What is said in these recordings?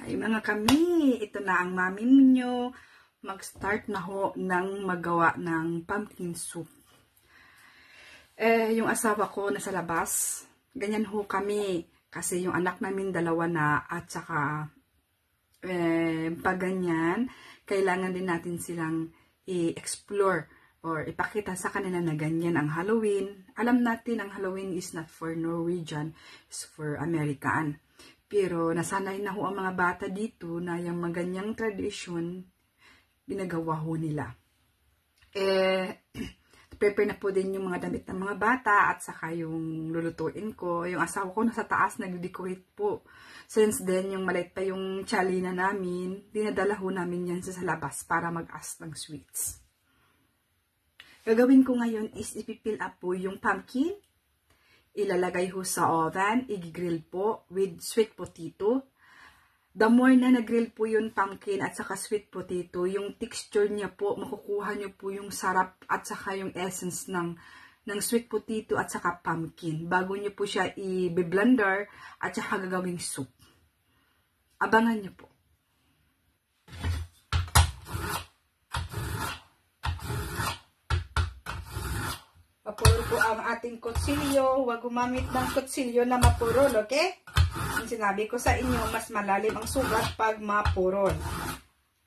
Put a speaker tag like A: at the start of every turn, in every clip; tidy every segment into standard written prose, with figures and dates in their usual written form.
A: Ay mga kami, ito na ang mami ninyo. Mag-start na ho ng magawa ng pumpkin soup. Yung asawa ko nasa labas. Ganyan ho kami. Kasi yung anak namin dalawa na at saka pag ganyan, kailangan din natin silang i-explore or ipakita sa kanila na ganyan ang Halloween. Alam natin ang Halloween is not for Norwegian, it's for American. Pero nasanay na ho ang mga bata dito na yung mga ganyang tradisyon, ginagawa ho nila. Prepare na po din yung mga damit ng mga bata at saka yung lulutuin ko. Yung asawa ko nasa taas nag-decorate po. Since then, yung maliit pa yung tsalina namin, dinadala ho namin yan sa labas para mag-ask ng sweets. Gagawin ko ngayon is ipipill up po yung pumpkin. Ilalagay ho sa oven, i-grill po with sweet potato. The more na nag-grill po yung pumpkin at saka sweet potato, yung texture niya po, makukuha niyo po yung sarap at saka yung essence ng sweet potato at saka pumpkin. Bago niyo po siya i-blender at saka gagawing soup. Abangan niyo po. Mapurol po ang ating kutsilyo. Huwag gumamit ng kutsilyo na mapurol, okay? Ang sinabi ko sa inyo, mas malalim ang sugat pag mapurol.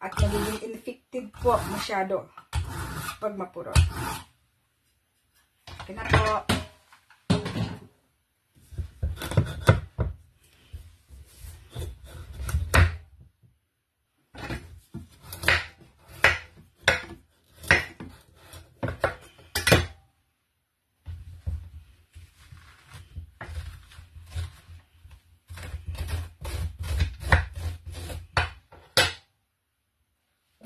A: At magiging infected po masyado pag mapurol. Okay na po.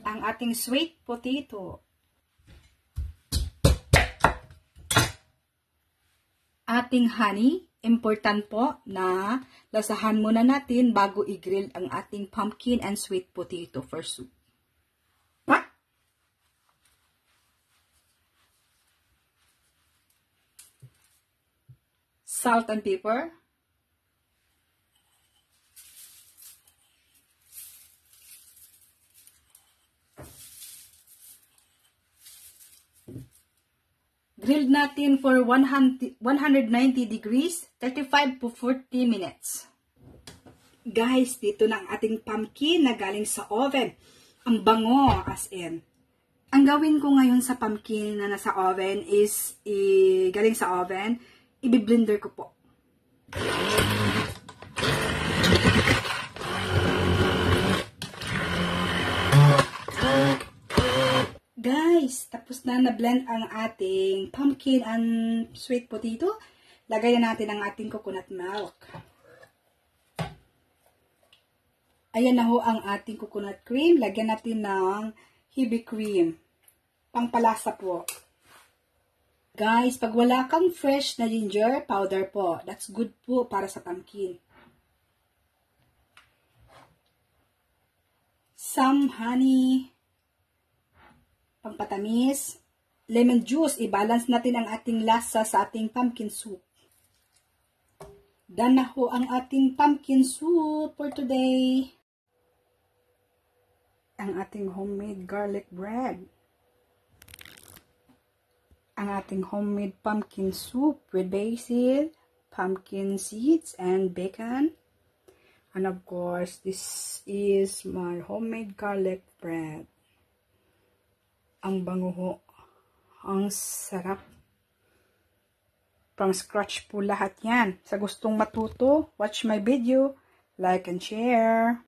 A: Ang ating sweet potato. Ating honey, important po na lasahan muna natin bago i-grill ang ating pumpkin and sweet potato for soup. Salt and pepper. Grilled natin for 190 degrees, 35 to 40 minutes. Guys, dito na ang ating pumpkin na galing sa oven. Ang bango as in. Ang gawin ko ngayon sa pumpkin na nasa oven is, galing sa oven, i-blender ko po. Guys, tapos na na-blend ang ating pumpkin and sweet potato. Lagay na natin ang ating coconut milk. Ayan na ho ang ating coconut cream. Lagyan natin ng heavy cream. Pangpalasa po. Guys, pag wala kang fresh na ginger powder po, that's good po para sa pumpkin. Some honey. Pampatamis, lemon juice, i-balance natin ang ating lasa sa ating pumpkin soup. Done na ho ang ating pumpkin soup for today. Ang ating homemade garlic bread. Ang ating homemade pumpkin soup with basil, pumpkin seeds, and bacon. And of course, this is my homemade garlic bread. Ang bango ho. Ang sarap. From scratch po lahat yan. Sa gustong matuto, watch my video, like and share.